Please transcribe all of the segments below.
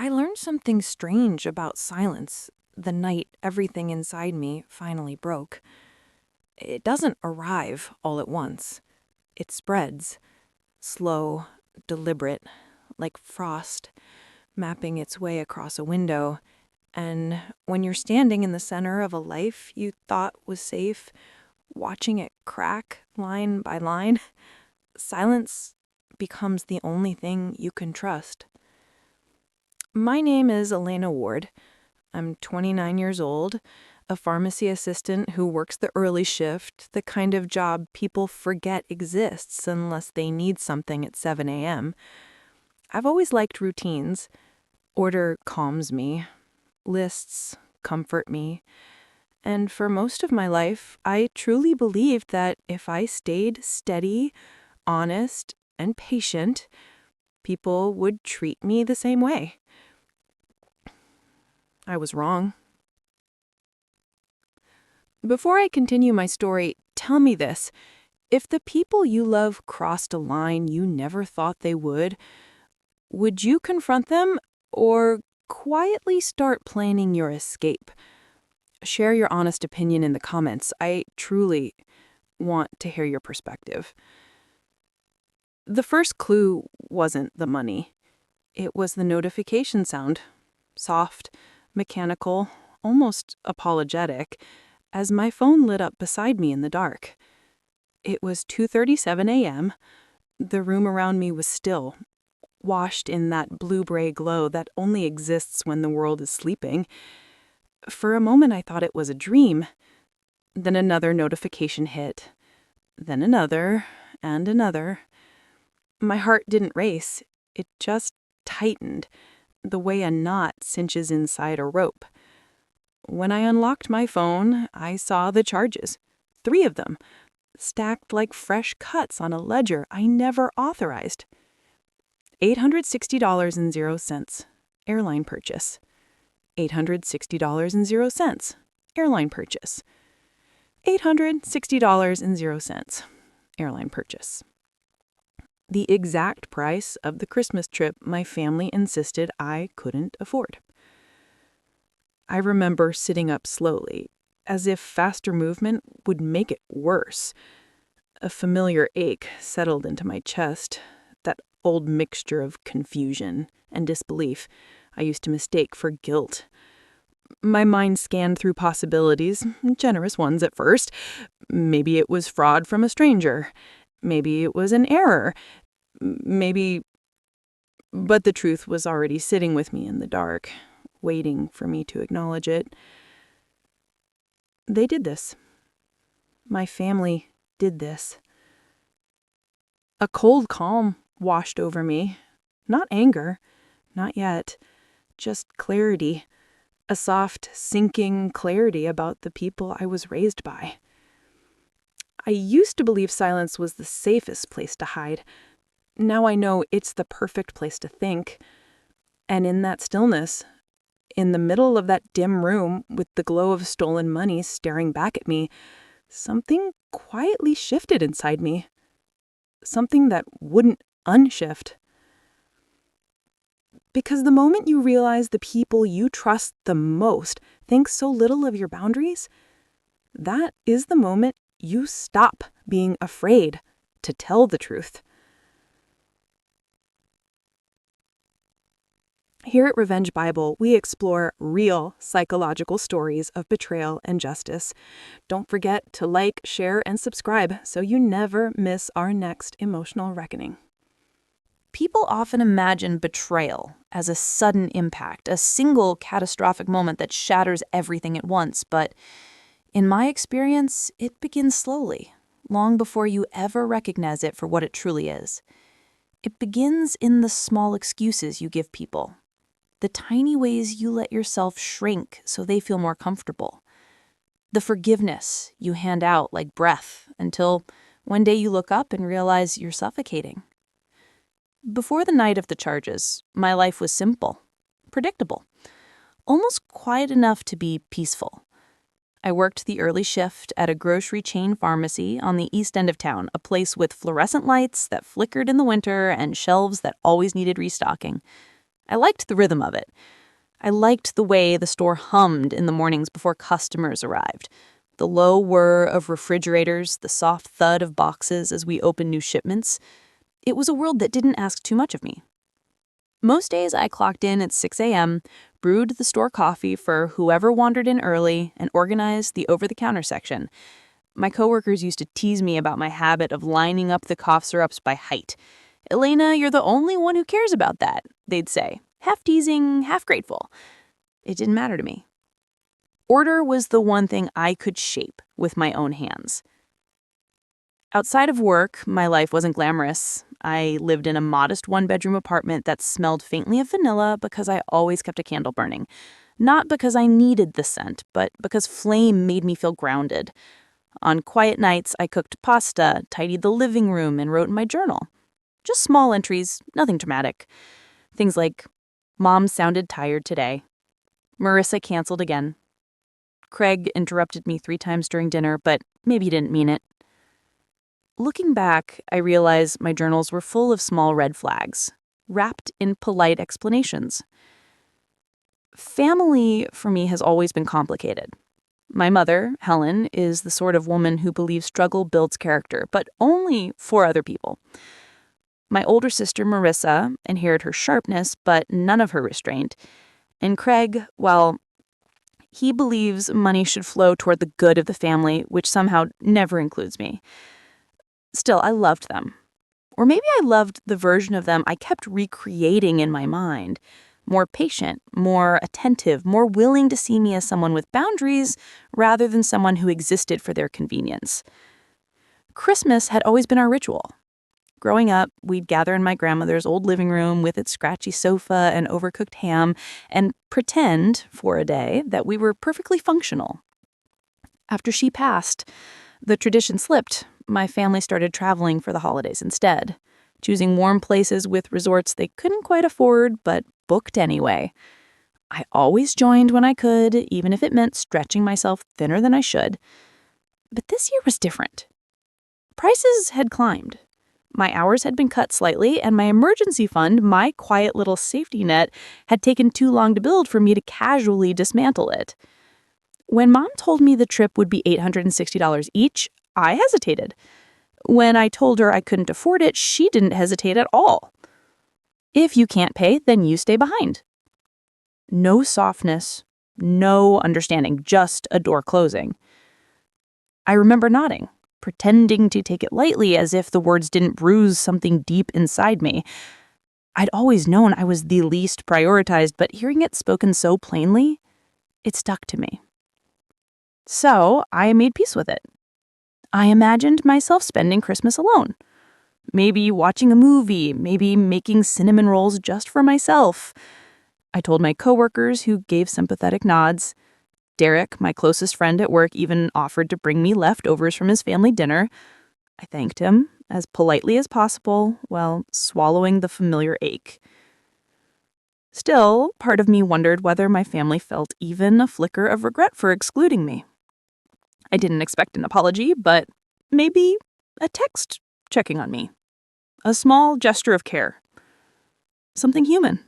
I learned something strange about silence the night everything inside me finally broke. It doesn't arrive all at once. It spreads, slow, deliberate, like frost, mapping its way across a window. And when you're standing in the center of a life you thought was safe, watching it crack line by line, silence becomes the only thing you can trust. My name is Elena Ward. I'm 29 years old, a pharmacy assistant who works the early shift, the kind of job people forget exists unless they need something at 7 a.m. I've always liked routines. Order calms me. Lists comfort me. And for most of my life, I truly believed that if I stayed steady, honest, and patient, people would treat me the same way. I was wrong. Before I continue my story, tell me this. If the people you love crossed a line you never thought they would you confront them or quietly start planning your escape? Share your honest opinion in the comments. I truly want to hear your perspective. The first clue wasn't the money. It was the notification sound. Soft, mechanical, almost apologetic, as my phone lit up beside me in the dark. It was 2:37 a.m. The room around me was still, washed in that blue-gray glow that only exists when the world is sleeping. For a moment I thought it was a dream. Then another notification hit. Then another, and another. My heart didn't race. It just tightened, the way a knot cinches inside a rope. When I unlocked my phone, I saw the charges. 3 of them, stacked like fresh cuts on a ledger I never authorized. $860.00, airline purchase. $860.00, airline purchase. $860.00, airline purchase. The exact price of the Christmas trip my family insisted I couldn't afford. I remember sitting up slowly, as if faster movement would make it worse. A familiar ache settled into my chest, that old mixture of confusion and disbelief I used to mistake for guilt. My mind scanned through possibilities, generous ones at first. Maybe it was fraud from a stranger. Maybe it was an error. But the truth was already sitting with me in the dark, waiting for me to acknowledge it. They did this. My family did this. A cold calm washed over me. Not anger, not yet, just clarity. A soft, sinking clarity about the people I was raised by. I used to believe silence was the safest place to hide. Now I know it's the perfect place to think. And in that stillness, in the middle of that dim room with the glow of stolen money staring back at me, something quietly shifted inside me. Something that wouldn't unshift. Because the moment you realize the people you trust the most think so little of your boundaries, that is the moment you stop being afraid to tell the truth. Here at Revenge Bible, we explore real psychological stories of betrayal and justice. Don't forget to like, share, and subscribe so you never miss our next emotional reckoning. People often imagine betrayal as a sudden impact, a single catastrophic moment that shatters everything at once. But in my experience, it begins slowly, long before you ever recognize it for what it truly is. It begins in the small excuses you give people, the tiny ways you let yourself shrink so they feel more comfortable, the forgiveness you hand out like breath until one day you look up and realize you're suffocating. Before the night of the charges, my life was simple, predictable, almost quiet enough to be peaceful. I worked the early shift at a grocery chain pharmacy on the east end of town, a place with fluorescent lights that flickered in the winter and shelves that always needed restocking. I liked the rhythm of it. I liked the way the store hummed in the mornings before customers arrived. The low whir of refrigerators, the soft thud of boxes as we opened new shipments. It was a world that didn't ask too much of me. Most days I clocked in at 6 a.m., brewed the store coffee for whoever wandered in early, and organized the over-the-counter section. My coworkers used to tease me about my habit of lining up the cough syrups by height. "Elena, you're the only one who cares about that," they'd say, half teasing, half grateful. It didn't matter to me. Order was the one thing I could shape with my own hands. Outside of work, my life wasn't glamorous. I lived in a modest one-bedroom apartment that smelled faintly of vanilla because I always kept a candle burning. Not because I needed the scent, but because flame made me feel grounded. On quiet nights, I cooked pasta, tidied the living room, and wrote in my journal. Just small entries, nothing dramatic. Things like, "Mom sounded tired today. Marissa canceled again. Craig interrupted me 3 times during dinner, but maybe he didn't mean it." Looking back, I realize my journals were full of small red flags, wrapped in polite explanations. Family, for me, has always been complicated. My mother, Helen, is the sort of woman who believes struggle builds character, but only for other people. My older sister, Marissa, inherited her sharpness, but none of her restraint. And Craig, well, he believes money should flow toward the good of the family, which somehow never includes me. Still, I loved them. Or maybe I loved the version of them I kept recreating in my mind. More patient, more attentive, more willing to see me as someone with boundaries rather than someone who existed for their convenience. Christmas had always been our ritual. Growing up, we'd gather in my grandmother's old living room with its scratchy sofa and overcooked ham and pretend, for a day, that we were perfectly functional. After she passed, the tradition slipped. My family started traveling for the holidays instead, choosing warm places with resorts they couldn't quite afford but booked anyway. I always joined when I could, even if it meant stretching myself thinner than I should. But this year was different. Prices had climbed. My hours had been cut slightly, and my emergency fund, my quiet little safety net, had taken too long to build for me to casually dismantle it. When Mom told me the trip would be $860 each, I hesitated. When I told her I couldn't afford it, she didn't hesitate at all. "If you can't pay, then you stay behind." No softness, no understanding, just a door closing. I remember nodding, pretending to take it lightly as if the words didn't bruise something deep inside me. I'd always known I was the least prioritized, but hearing it spoken so plainly, it stuck to me. So I made peace with it. I imagined myself spending Christmas alone. Maybe watching a movie, maybe making cinnamon rolls just for myself. I told my coworkers, who gave sympathetic nods. Derek, my closest friend at work, even offered to bring me leftovers from his family dinner. I thanked him, as politely as possible, while swallowing the familiar ache. Still, part of me wondered whether my family felt even a flicker of regret for excluding me. I didn't expect an apology, but maybe a text checking on me. A small gesture of care. Something human.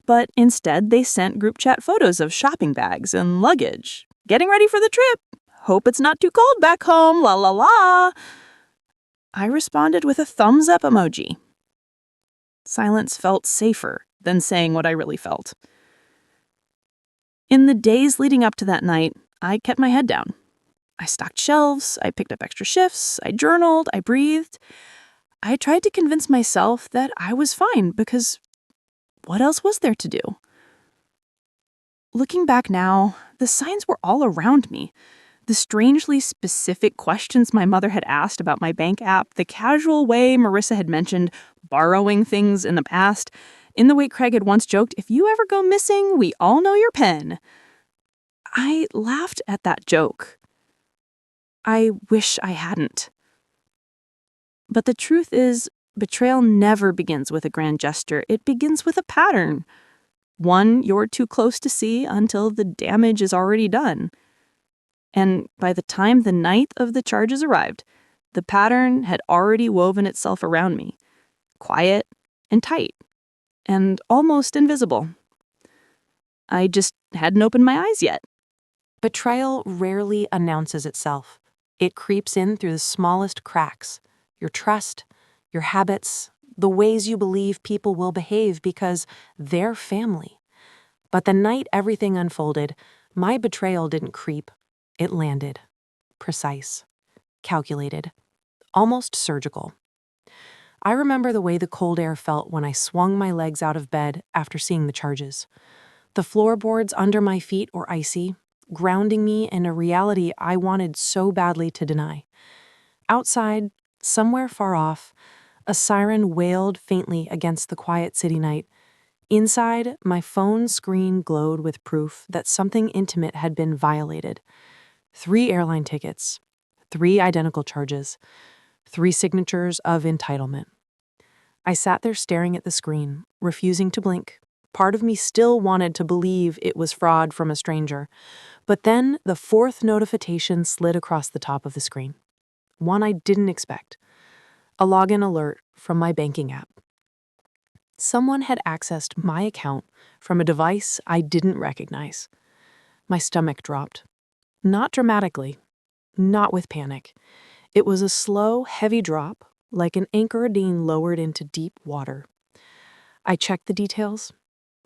But instead, they sent group chat photos of shopping bags and luggage. "Getting ready for the trip. Hope it's not too cold back home, la la la." I responded with a thumbs up emoji. Silence felt safer than saying what I really felt. In the days leading up to that night, I kept my head down. I stocked shelves, I picked up extra shifts, I journaled, I breathed. I tried to convince myself that I was fine because what else was there to do? Looking back now, the signs were all around me. The strangely specific questions my mother had asked about my bank app, the casual way Marissa had mentioned borrowing things in the past, in the way Craig had once joked, "If you ever go missing, we all know your pen." I laughed at that joke. I wish I hadn't. But the truth is, betrayal never begins with a grand gesture. It begins with a pattern. One you're too close to see until the damage is already done. And by the time the night of the charges arrived, the pattern had already woven itself around me, quiet and tight, and almost invisible. I just hadn't opened my eyes yet. Betrayal rarely announces itself. It creeps in through the smallest cracks. Your trust, your habits, the ways you believe people will behave because they're family. But the night everything unfolded, my betrayal didn't creep. It landed. Precise. Calculated. Almost surgical. I remember the way the cold air felt when I swung my legs out of bed after seeing the charges. The floorboards under my feet were icy, grounding me in a reality I wanted so badly to deny. Outside, somewhere far off, a siren wailed faintly against the quiet city night. Inside, my phone screen glowed with proof that something intimate had been violated. 3 airline tickets, 3 identical charges, 3 signatures of entitlement. I sat there staring at the screen, refusing to blink. Part of me still wanted to believe it was fraud from a stranger. But then the 4th notification slid across the top of the screen. One I didn't expect. A login alert from my banking app. Someone had accessed my account from a device I didn't recognize. My stomach dropped. Not dramatically. Not with panic. It was a slow, heavy drop, like an anchoradine lowered into deep water. I checked the details.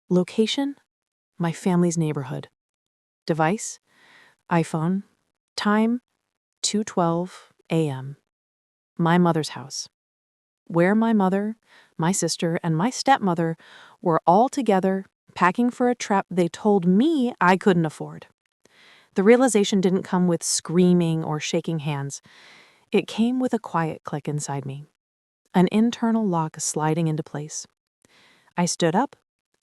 Location? My family's neighborhood. Device? iPhone. Time? 2:12 a.m. My mother's house. Where my mother, my sister, and my stepmother were all together, packing for a trip they told me I couldn't afford. The realization didn't come with screaming or shaking hands. It came with a quiet click inside me, an internal lock sliding into place. I stood up,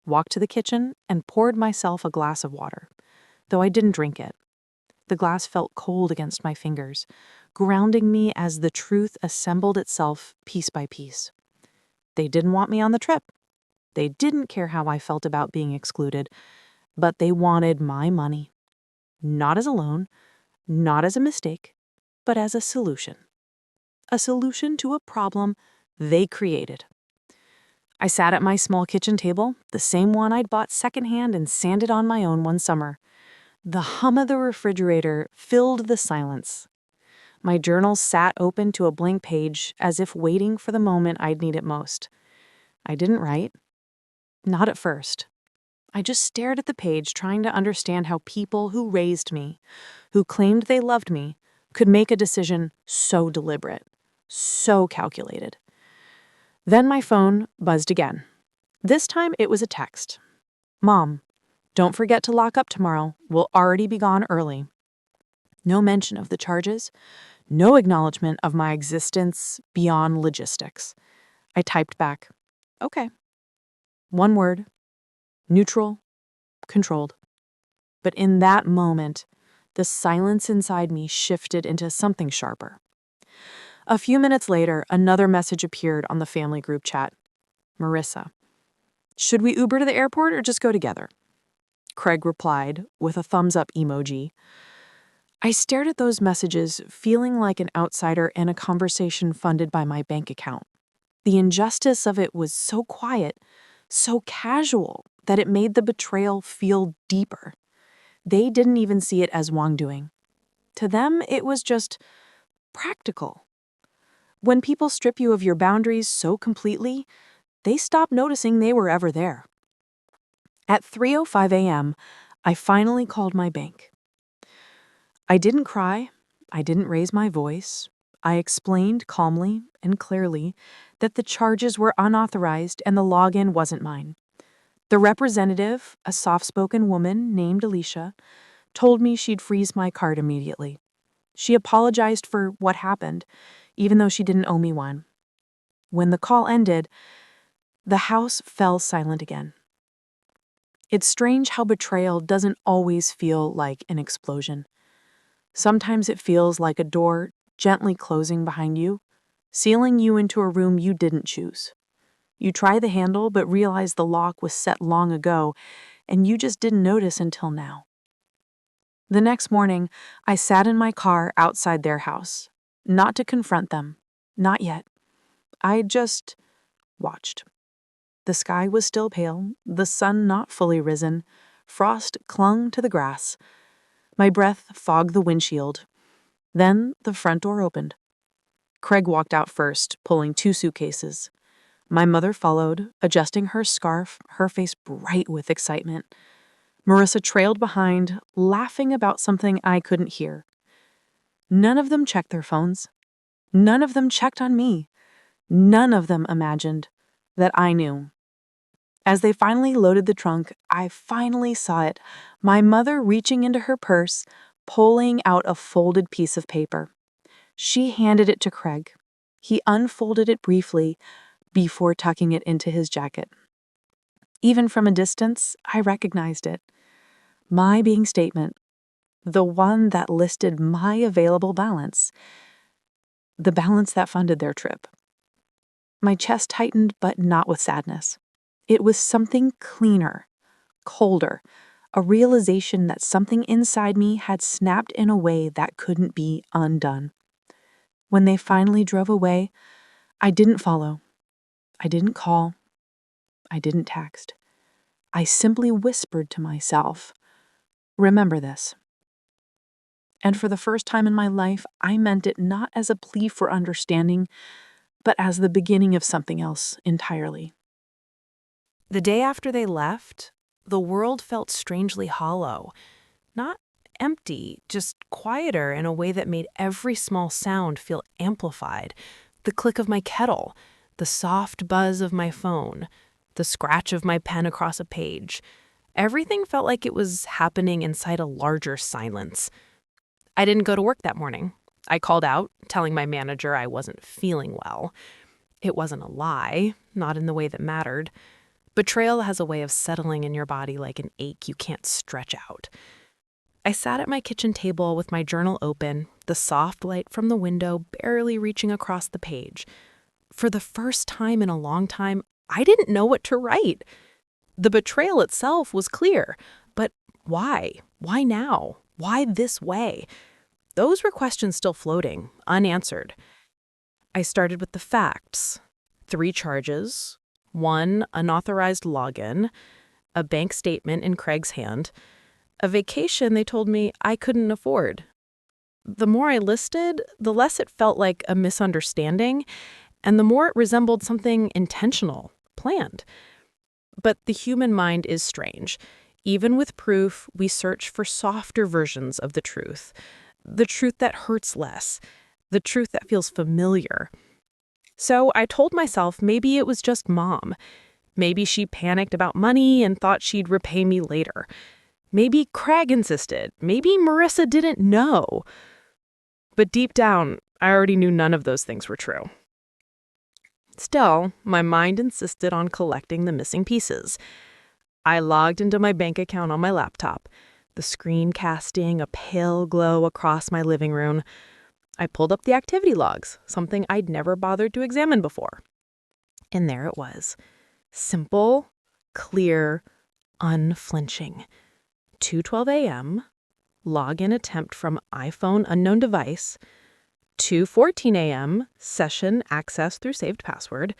walked to the kitchen, and poured myself a glass of water, though I didn't drink it. The glass felt cold against my fingers, grounding me as the truth assembled itself piece by piece. They didn't want me on the trip. They didn't care how I felt about being excluded, but they wanted my money. Not as a loan, not as a mistake, but as a solution. A solution to a problem they created. I sat at my small kitchen table, the same one I'd bought secondhand and sanded on my own one summer. The hum of the refrigerator filled the silence. My journal sat open to a blank page, as if waiting for the moment I'd need it most. I didn't write. Not at first. I just stared at the page, trying to understand how people who raised me, who claimed they loved me, could make a decision so deliberate, so calculated. Then my phone buzzed again. This time it was a text. "Mom, don't forget to lock up tomorrow. We'll already be gone early." No mention of the charges, no acknowledgement of my existence beyond logistics. I typed back, "Okay." One word, neutral, controlled. But in that moment, the silence inside me shifted into something sharper. A few minutes later, another message appeared on the family group chat. Marissa, "Should we Uber to the airport or just go together?" Craig replied with a thumbs up emoji. I stared at those messages, feeling like an outsider in a conversation funded by my bank account. The injustice of it was so quiet, so casual, that it made the betrayal feel deeper. They didn't even see it as wrongdoing. To them, it was just practical. When people strip you of your boundaries so completely, they stop noticing they were ever there. At 3:05 a.m., I finally called my bank. I didn't cry. I didn't raise my voice. I explained calmly and clearly that the charges were unauthorized and the login wasn't mine. The representative, a soft-spoken woman named Alicia, told me she'd freeze my card immediately. She apologized for what happened, even though she didn't owe me one. When the call ended, the house fell silent again. It's strange how betrayal doesn't always feel like an explosion. Sometimes it feels like a door gently closing behind you, sealing you into a room you didn't choose. You try the handle but realize the lock was set long ago, and you just didn't notice until now. The next morning, I sat in my car outside their house, not to confront them, not yet. I just watched. The sky was still pale, the sun not fully risen. Frost clung to the grass. My breath fogged the windshield. Then the front door opened. Craig walked out first, pulling 2 suitcases. My mother followed, adjusting her scarf, her face bright with excitement. Marissa trailed behind, laughing about something I couldn't hear. None of them checked their phones. None of them checked on me. None of them imagined that I knew. As they finally loaded the trunk, I finally saw it, my mother reaching into her purse, pulling out a folded piece of paper. She handed it to Craig. He unfolded it briefly before tucking it into his jacket. Even from a distance, I recognized it. My being statement, the one that listed my available balance, the balance that funded their trip. My chest tightened, but not with sadness. It was something cleaner, colder, a realization that something inside me had snapped in a way that couldn't be undone. When they finally drove away, I didn't follow. I didn't call. I didn't text. I simply whispered to myself, "Remember this." And for the first time in my life, I meant it not as a plea for understanding, but as the beginning of something else entirely. The day after they left, the world felt strangely hollow. Not empty, just quieter in a way that made every small sound feel amplified. The click of my kettle, the soft buzz of my phone, the scratch of my pen across a page. Everything felt like it was happening inside a larger silence. I didn't go to work that morning. I called out, telling my manager I wasn't feeling well. It wasn't a lie, not in the way that mattered. Betrayal has a way of settling in your body like an ache you can't stretch out. I sat at my kitchen table with my journal open, the soft light from the window barely reaching across the page. For the first time in a long time, I didn't know what to write. The betrayal itself was clear, but why? Why now? Why this way? Those were questions still floating, unanswered. I started with the facts. 3 charges, 1 unauthorized login, a bank statement in Craig's hand, a vacation they told me I couldn't afford. The more I listed, the less it felt like a misunderstanding, and the more it resembled something intentional, planned. But the human mind is strange. Even with proof, we search for softer versions of the truth that hurts less, the truth that feels familiar. So I told myself maybe it was just Mom. Maybe she panicked about money and thought she'd repay me later. Maybe Craig insisted. Maybe Marissa didn't know. But deep down, I already knew none of those things were true. Still, my mind insisted on collecting the missing pieces. I logged into my bank account on my laptop, the screen casting a pale glow across my living room. I pulled up the activity logs, something I'd never bothered to examine before. And there it was. Simple, clear, unflinching. 2:12 a.m., login attempt from iPhone unknown device. 2:14 a.m., session access through saved password.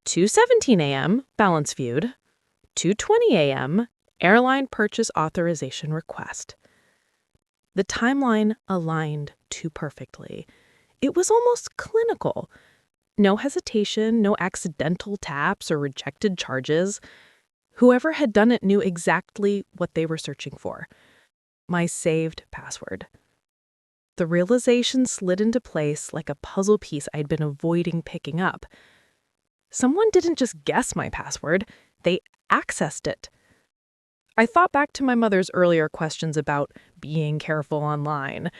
2:17 a.m., balance viewed. 2:20 a.m., airline purchase authorization request. The timeline aligned too perfectly. It was almost clinical. No hesitation, no accidental taps or rejected charges. Whoever had done it knew exactly what they were searching for. My saved password. The realization slid into place like a puzzle piece I'd been avoiding picking up. Someone didn't just guess my password, they accessed it. I thought back to my mother's earlier questions about being careful online.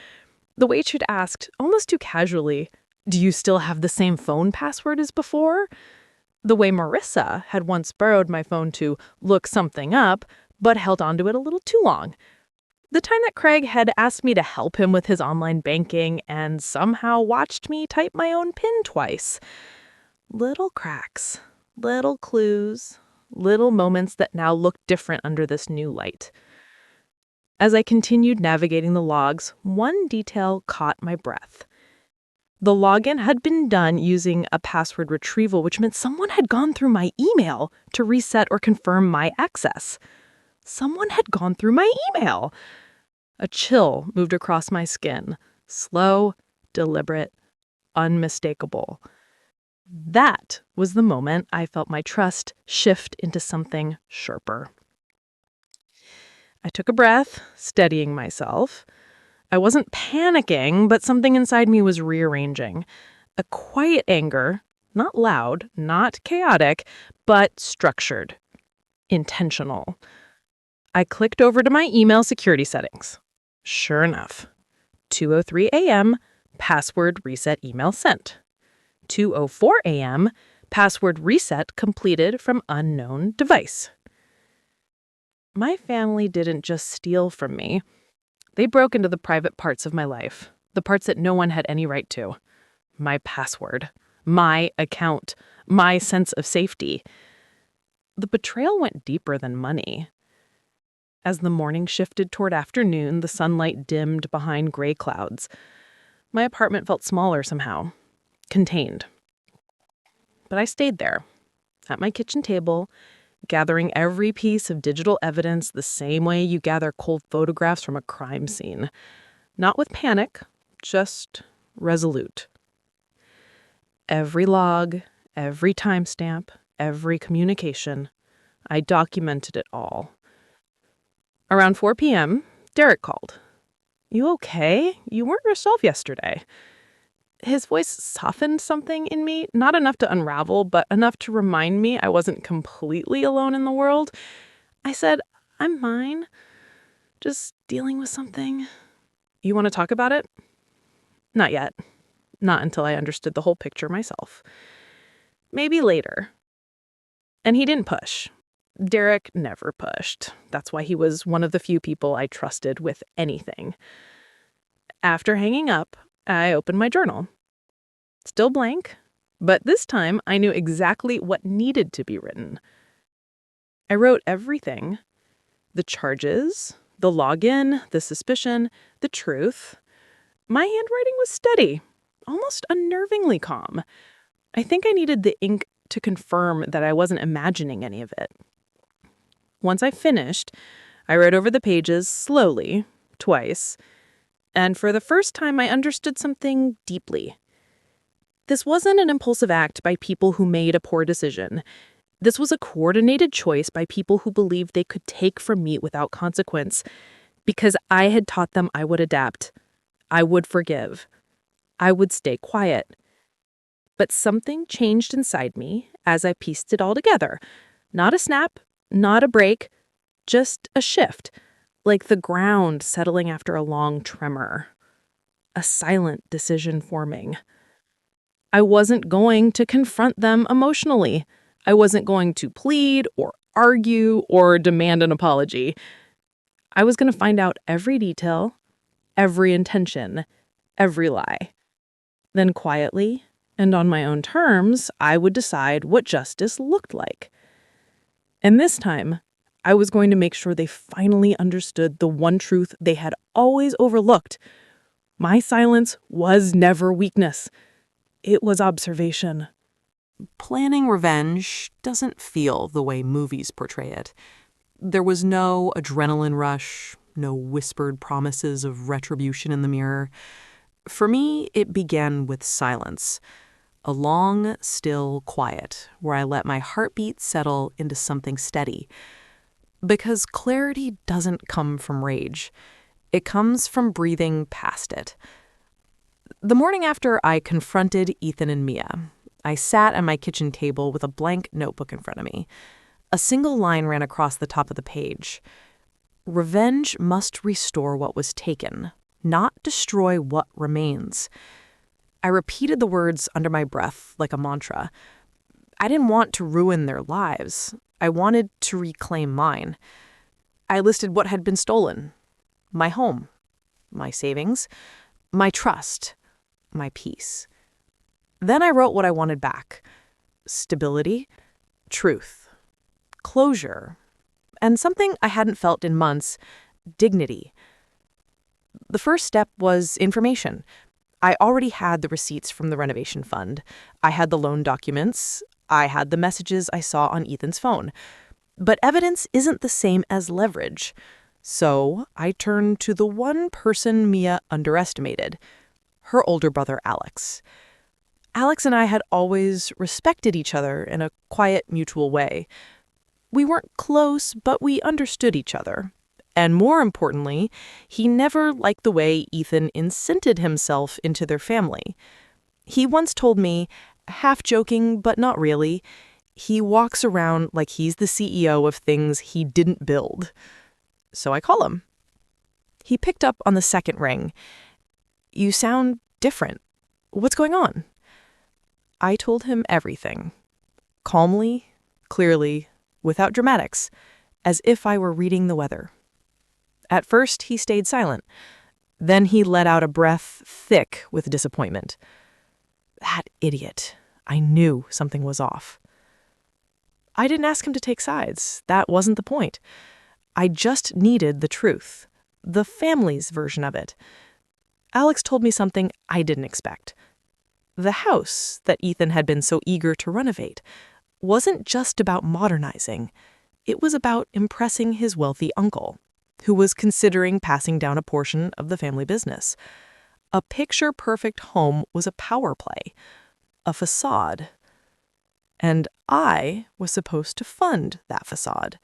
The way she'd asked, almost too casually, "Do you still have the same phone password as before?" The way Marissa had once borrowed my phone to look something up, but held onto it a little too long. The time that Craig had asked me to help him with his online banking and somehow watched me type my own PIN twice. Little cracks, little clues, little moments that now look different under this new light. As I continued navigating the logs, one detail caught my breath. The login had been done using a password retrieval, which meant someone had gone through my email to reset or confirm my access. Someone had gone through my email. A chill moved across my skin. Slow, deliberate, unmistakable. That was the moment I felt my trust shift into something sharper. I took a breath, steadying myself. I wasn't panicking, but something inside me was rearranging. A quiet anger, not loud, not chaotic, but structured, intentional. I clicked over to my email security settings. Sure enough, 2:03 a.m., password reset email sent. 2:04 a.m., password reset completed from unknown device. My family didn't just steal from me. They broke into the private parts of my life, the parts that no one had any right to. My password, my account, my sense of safety. The betrayal went deeper than money. As the morning shifted toward afternoon, the sunlight dimmed behind gray clouds. My apartment felt smaller somehow, contained. But I stayed there, at my kitchen table, gathering every piece of digital evidence the same way you gather cold photographs from a crime scene. Not with panic, just resolute. Every log, every timestamp, every communication, I documented it all. Around 4 p.m., Derek called. "You okay? You weren't yourself yesterday." His voice softened something in me, not enough to unravel, but enough to remind me I wasn't completely alone in the world. I said, "I'm fine. Just dealing with something." "You want to talk about it?" "Not yet. Not until I understood the whole picture myself. Maybe later." And he didn't push. Derek never pushed. That's why he was one of the few people I trusted with anything. After hanging up, I opened my journal. Still blank, but this time I knew exactly what needed to be written. I wrote everything. The charges, the login, the suspicion, the truth. My handwriting was steady, almost unnervingly calm. I think I needed the ink to confirm that I wasn't imagining any of it. Once I finished, I read over the pages slowly, twice, and for the first time I understood something deeply. This wasn't an impulsive act by people who made a poor decision. This was a coordinated choice by people who believed they could take from me without consequence, because I had taught them I would adapt, I would forgive, I would stay quiet. But something changed inside me as I pieced it all together. Not a snap, not a break, just a shift, like the ground settling after a long tremor. A silent decision forming. I wasn't going to confront them emotionally. I wasn't going to plead or argue or demand an apology. I was going to find out every detail, every intention, every lie. Then quietly, and on my own terms, I would decide what justice looked like. And this time, I was going to make sure they finally understood the one truth they had always overlooked. My silence was never weakness. It was observation. Planning revenge doesn't feel the way movies portray it. There was no adrenaline rush, no whispered promises of retribution in the mirror. For me, it began with silence. A long, still quiet, where I let my heartbeat settle into something steady. Because clarity doesn't come from rage. It comes from breathing past it. The morning after I confronted Ethan and Mia, I sat at my kitchen table with a blank notebook in front of me. A single line ran across the top of the page. Revenge must restore what was taken, not destroy what remains. I repeated the words under my breath like a mantra. I didn't want to ruin their lives. I wanted to reclaim mine. I listed what had been stolen. My home, my savings, my trust, my peace. Then I wrote what I wanted back. Stability, truth, closure, and something I hadn't felt in months, dignity. The first step was information. I already had the receipts from the renovation fund. I had the loan documents. I had the messages I saw on Ethan's phone. But evidence isn't the same as leverage. So I turned to the one person Mia underestimated, her older brother, Alex. Alex and I had always respected each other in a quiet, mutual way. We weren't close, but we understood each other. And more importantly, he never liked the way Ethan incented himself into their family. He once told me, half joking but not really, he walks around like he's the CEO of things he didn't build. So I call him. He picked up on the second ring. "You sound different. What's going on?" I told him everything. Calmly, clearly, without dramatics, as if I were reading the weather. At first, he stayed silent. Then he let out a breath thick with disappointment. That idiot. I knew something was off. I didn't ask him to take sides. That wasn't the point. I just needed the truth, the family's version of it. Alex told me something I didn't expect. The house that Ethan had been so eager to renovate wasn't just about modernizing. It was about impressing his wealthy uncle, who was considering passing down a portion of the family business. A picture-perfect home was a power play, a facade. And I was supposed to fund that facade.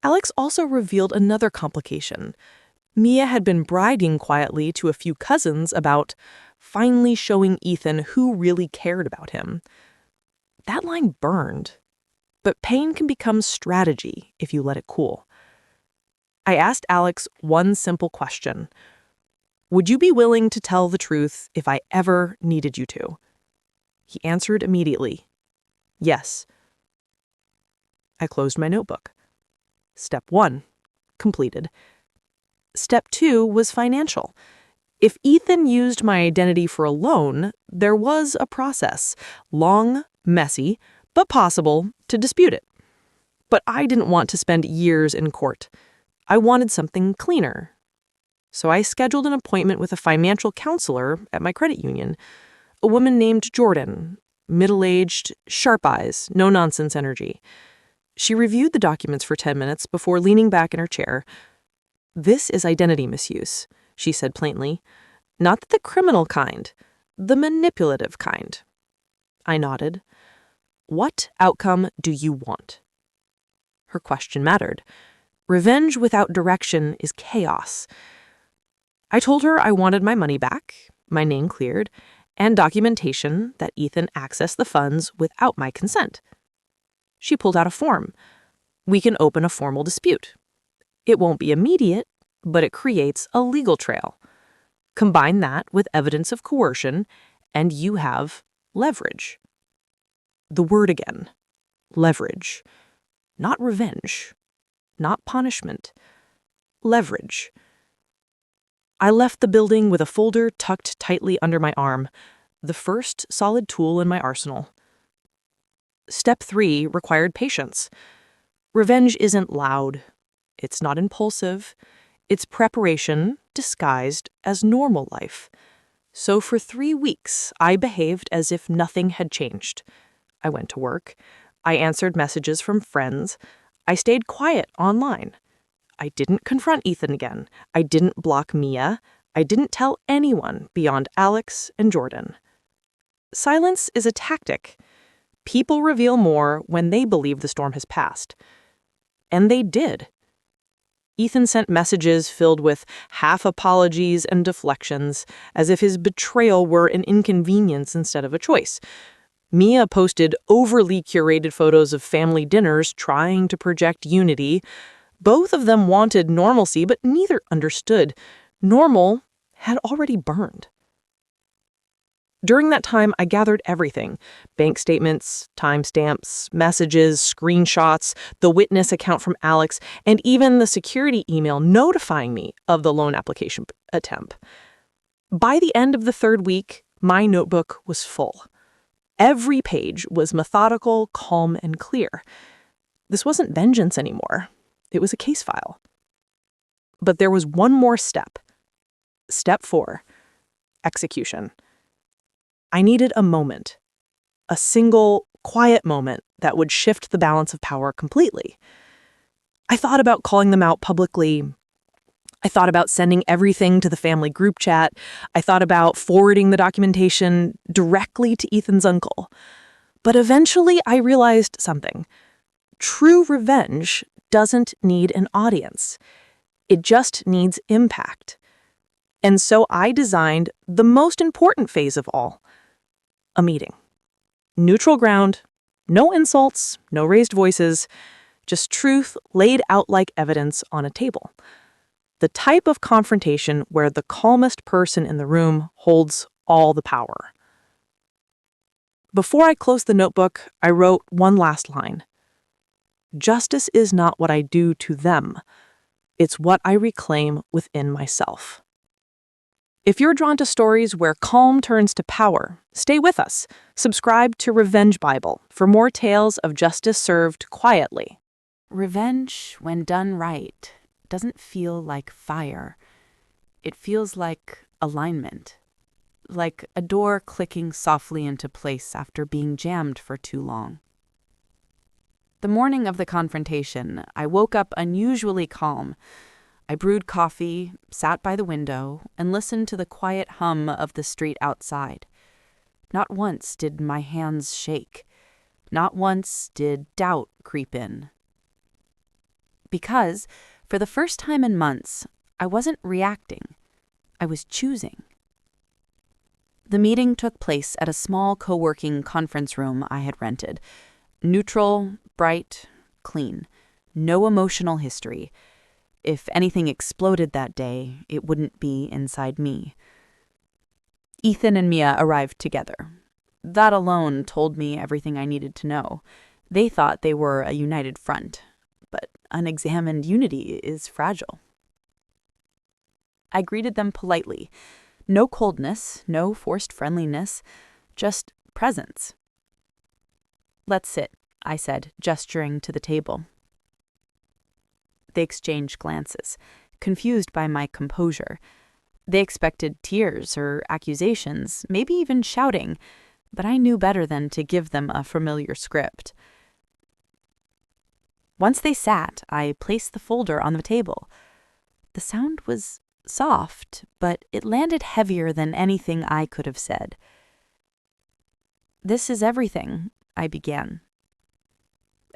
Alex also revealed another complication. Mia had been bragging quietly to a few cousins about finally showing Ethan who really cared about him. That line burned. But pain can become strategy if you let it cool. I asked Alex one simple question. Would you be willing to tell the truth if I ever needed you to? He answered immediately. Yes. I closed my notebook. Step 1, completed. Step 2 was financial. If Ethan used my identity for a loan, there was a process, long, messy, but possible, to dispute it. But I didn't want to spend years in court. I wanted something cleaner. So I scheduled an appointment with a financial counselor at my credit union, a woman named Jordan, middle-aged, sharp eyes, no-nonsense energy. She reviewed the documents for 10 minutes before leaning back in her chair. "This is identity misuse," she said plainly. "Not the criminal kind, the manipulative kind." I nodded. "What outcome do you want?" Her question mattered. Revenge without direction is chaos. I told her I wanted my money back, my name cleared, and documentation that Ethan accessed the funds without my consent. She pulled out a form. We can open a formal dispute. It won't be immediate, but it creates a legal trail. Combine that with evidence of coercion, and you have leverage. The word again. Leverage. Not revenge. Not punishment. Leverage. I left the building with a folder tucked tightly under my arm, the first solid tool in my arsenal. Step 3 required patience. Revenge isn't loud. It's not impulsive. It's preparation disguised as normal life. So for 3 weeks, I behaved as if nothing had changed. I went to work. I answered messages from friends. I stayed quiet online. I didn't confront Ethan again. I didn't block Mia. I didn't tell anyone beyond Alex and Jordan. Silence is a tactic. People reveal more when they believe the storm has passed. And they did. Ethan sent messages filled with half apologies and deflections, as if his betrayal were an inconvenience instead of a choice. Mia posted overly curated photos of family dinners trying to project unity. Both of them wanted normalcy, but neither understood. Normal had already burned. During that time, I gathered everything: bank statements, timestamps, messages, screenshots, the witness account from Alex, and even the security email notifying me of the loan application attempt. By the end of the 3rd week, my notebook was full. Every page was methodical, calm, and clear. This wasn't vengeance anymore. It was a case file. But there was one more step. Step 4. execution. I needed a moment, a single, quiet moment that would shift the balance of power completely. I thought about calling them out publicly. I thought about sending everything to the family group chat. I thought about forwarding the documentation directly to Ethan's uncle. But eventually I realized something. True revenge doesn't need an audience. It just needs impact. And so I designed the most important phase of all, a meeting. Neutral ground, no insults, no raised voices, just truth laid out like evidence on a table. The type of confrontation where the calmest person in the room holds all the power. Before I closed the notebook, I wrote one last line. Justice is not what I do to them. It's what I reclaim within myself. If you're drawn to stories where calm turns to power, stay with us. Subscribe to Revenge Bible for more tales of justice served quietly. Revenge, when done right, doesn't feel like fire. It feels like alignment. Like a door clicking softly into place after being jammed for too long. The morning of the confrontation, I woke up unusually calm. I brewed coffee, sat by the window, and listened to the quiet hum of the street outside. Not once did my hands shake. Not once did doubt creep in. Because, for the first time in months, I wasn't reacting. I was choosing. The meeting took place at a small co-working conference room I had rented. Neutral, bright, clean. No emotional history. If anything exploded that day, it wouldn't be inside me. Ethan and Mia arrived together. That alone told me everything I needed to know. They thought they were a united front, but unexamined unity is fragile. I greeted them politely. No coldness, no forced friendliness, just presence. "Let's sit," I said, gesturing to the table. They exchanged glances, confused by my composure. They expected tears or accusations, maybe even shouting, but I knew better than to give them a familiar script. Once they sat, I placed the folder on the table. The sound was soft, but it landed heavier than anything I could have said. "This is everything," I began.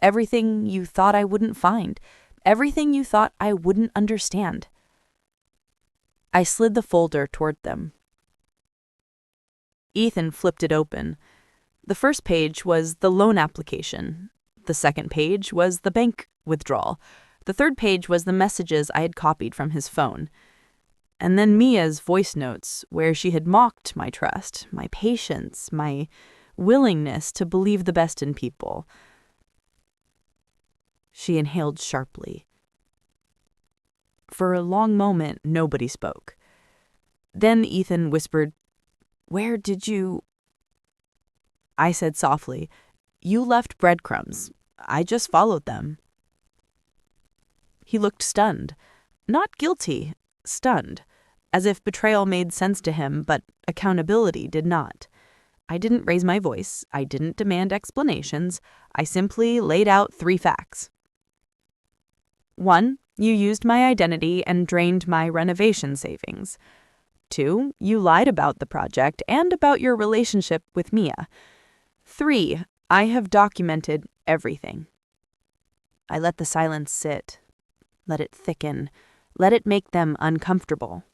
"Everything you thought I wouldn't find. Everything you thought I wouldn't understand." I slid the folder toward them. Ethan flipped it open. The first page was the loan application. The second page was the bank withdrawal. The third page was the messages I had copied from his phone. And then Mia's voice notes, where she had mocked my trust, my patience, my willingness to believe the best in people. She inhaled sharply. For a long moment, nobody spoke. Then Ethan whispered, "Where did you—" I said softly, "You left breadcrumbs. I just followed them." He looked stunned. Not guilty, stunned. As if betrayal made sense to him, but accountability did not. I didn't raise my voice. I didn't demand explanations. I simply laid out 3 facts. 1, you used my identity and drained my renovation savings. 2, you lied about the project and about your relationship with Mia. 3, I have documented everything. I let the silence sit. Let it thicken. Let it make them uncomfortable.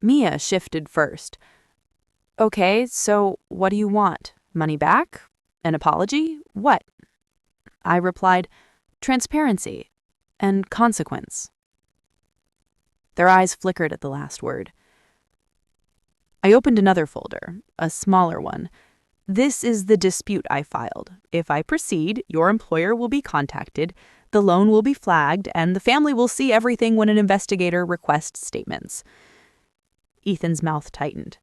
Mia shifted first. "Okay, so what do you want? Money back? An apology? What?" I replied, "Transparency and consequence." Their eyes flickered at the last word. I opened another folder, a smaller one. "This is the dispute I filed. If I proceed, your employer will be contacted, the loan will be flagged, and the family will see everything when an investigator requests statements." Ethan's mouth tightened.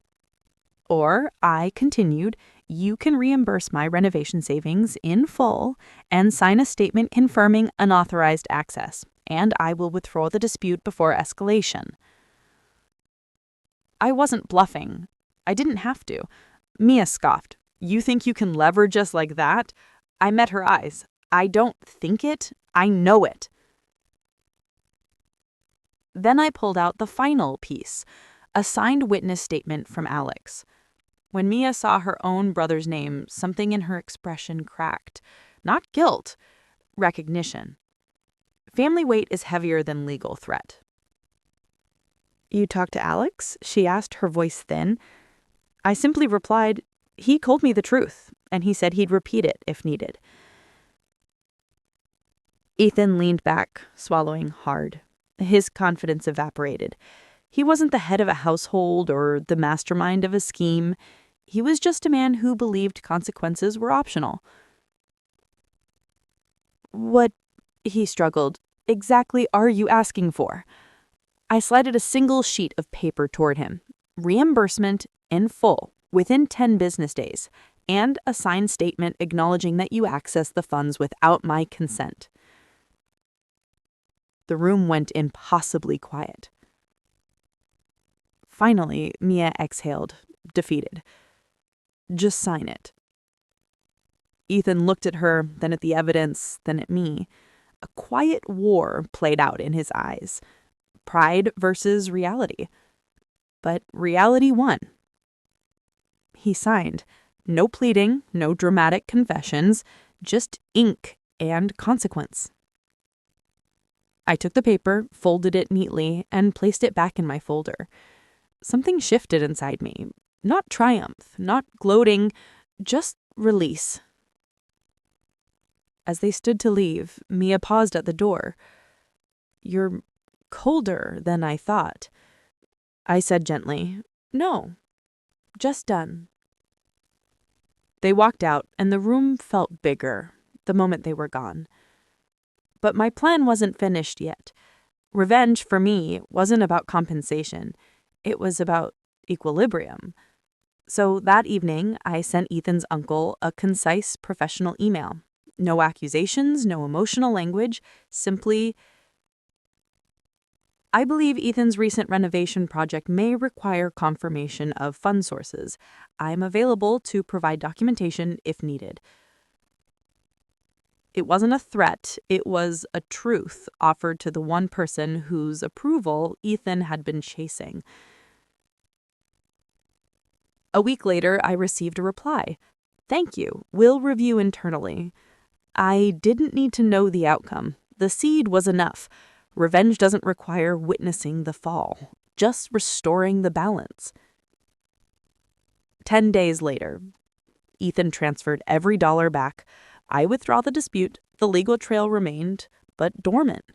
"Or," I continued, "you can reimburse my renovation savings in full and sign a statement confirming unauthorized access, and I will withdraw the dispute before escalation." I wasn't bluffing. I didn't have to. Mia scoffed. You think you can leverage us like that? I met her eyes. I don't think it. I know it. Then I pulled out the final piece, a signed witness statement from Alex. When Mia saw her own brother's name, something in her expression cracked. Not guilt, recognition. Family weight is heavier than legal threat. You talked to Alex? She asked, her voice thin. I simply replied, he told me the truth, and he said he'd repeat it if needed. Ethan leaned back, swallowing hard. His confidence evaporated. He wasn't the head of a household or the mastermind of a scheme. He was just a man who believed consequences were optional. What, he struggled, exactly are you asking for? I slided a single sheet of paper toward him. Reimbursement in full, within 10 business days, and a signed statement acknowledging that you access the funds without my consent. The room went impossibly quiet. Finally, Mia exhaled, defeated. Just sign it. Ethan looked at her, then at the evidence, then at me. A quiet war played out in his eyes. Pride versus reality. But reality won. He signed. No pleading, no dramatic confessions, just ink and consequence. I took the paper, folded it neatly, and placed it back in my folder. Something shifted inside me. Not triumph, not gloating, just release. As they stood to leave, Mia paused at the door. You're colder than I thought. I said gently, no, just done. They walked out, and the room felt bigger the moment they were gone. But my plan wasn't finished yet. Revenge, for me, wasn't about compensation. It was about equilibrium. So that evening, I sent Ethan's uncle a concise professional email. No accusations, no emotional language, simply, I believe Ethan's recent renovation project may require confirmation of fund sources. I'm available to provide documentation if needed. It wasn't a threat, it was a truth offered to the one person whose approval Ethan had been chasing. A week later, I received a reply. Thank you. We'll review internally. I didn't need to know the outcome. The seed was enough. Revenge doesn't require witnessing the fall, just restoring the balance. 10 days later, Ethan transferred every dollar back. I withdraw the dispute. The legal trail remained, but dormant.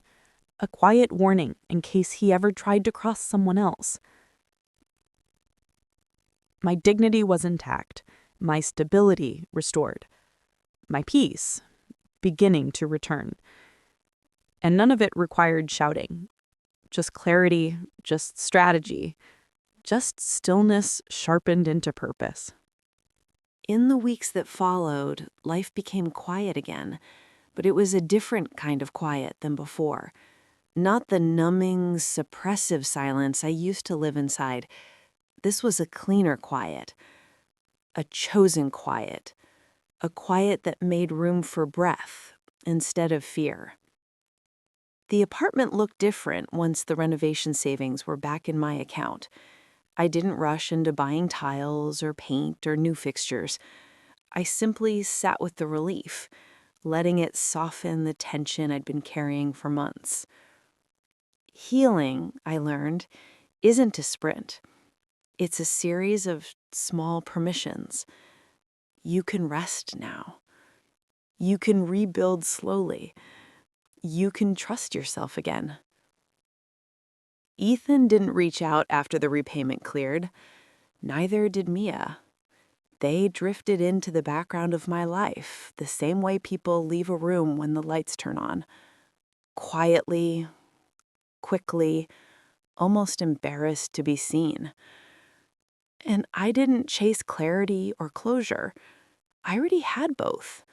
A quiet warning in case he ever tried to cross someone else. My dignity was intact, my stability restored, my peace beginning to return. And none of it required shouting. Just clarity, just strategy, just stillness sharpened into purpose. In the weeks that followed, life became quiet again, but it was a different kind of quiet than before. Not the numbing, suppressive silence I used to live inside. This was a cleaner quiet, a chosen quiet, a quiet that made room for breath instead of fear. The apartment looked different once the renovation savings were back in my account. I didn't rush into buying tiles or paint or new fixtures. I simply sat with the relief, letting it soften the tension I'd been carrying for months. Healing, I learned, isn't a sprint. It's a series of small permissions. You can rest now. You can rebuild slowly. You can trust yourself again. Ethan didn't reach out after the repayment cleared. Neither did Mia. They drifted into the background of my life, the same way people leave a room when the lights turn on. Quietly, quickly, almost embarrassed to be seen. And I didn't chase clarity or closure. I already had both.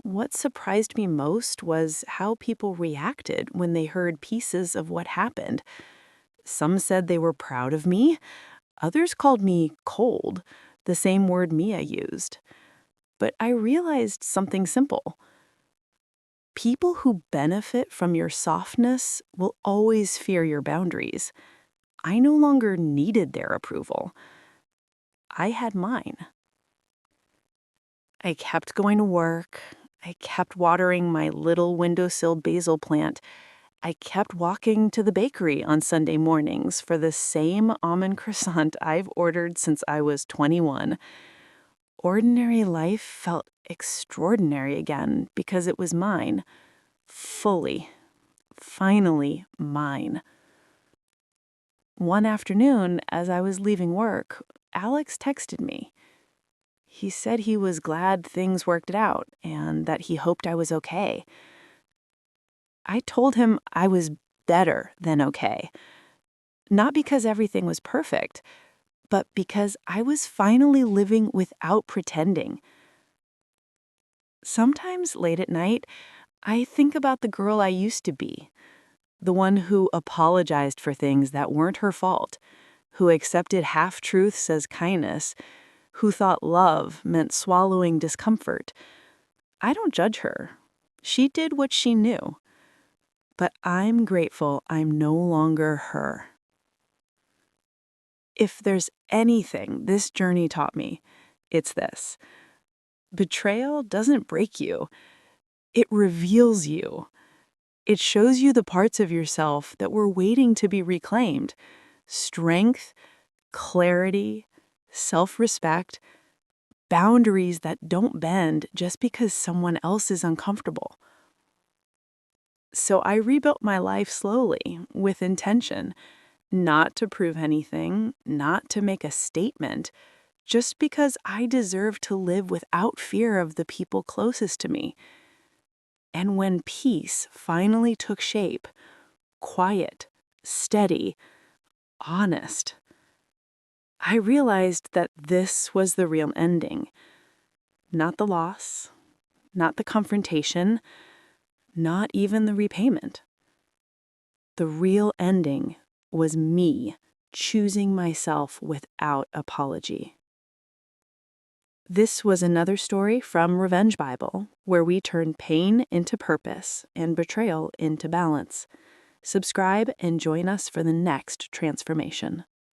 What surprised me most was how people reacted when they heard pieces of what happened. Some said they were proud of me. Others called me cold, the same word Mia used. But I realized something simple. People who benefit from your softness will always fear your boundaries. I no longer needed their approval. I had mine. I kept going to work. I kept watering my little windowsill basil plant. I kept walking to the bakery on Sunday mornings for the same almond croissant I've ordered since I was 21. Ordinary life felt extraordinary again because it was mine. Fully, finally mine. One afternoon, as I was leaving work, Alex texted me. He said he was glad things worked out and that he hoped I was okay. I told him I was better than okay. Not because everything was perfect, but because I was finally living without pretending. Sometimes late at night, I think about the girl I used to be, the one who apologized for things that weren't her fault, who accepted half-truths as kindness, who thought love meant swallowing discomfort. I don't judge her. She did what she knew. But I'm grateful I'm no longer her. If there's anything this journey taught me, it's this. Betrayal doesn't break you. It reveals you. It shows you the parts of yourself that were waiting to be reclaimed. Strength, clarity, self-respect, boundaries that don't bend just because someone else is uncomfortable. So I rebuilt my life slowly, with intention, not to prove anything, not to make a statement, just because I deserve to live without fear of the people closest to me. And when peace finally took shape, quiet, steady, honest, I realized that this was the real ending. Not the loss, not the confrontation, not even the repayment. The real ending was me choosing myself without apology. This was another story from Revenge Bible, where we turn pain into purpose and betrayal into balance. Subscribe and join us for the next transformation.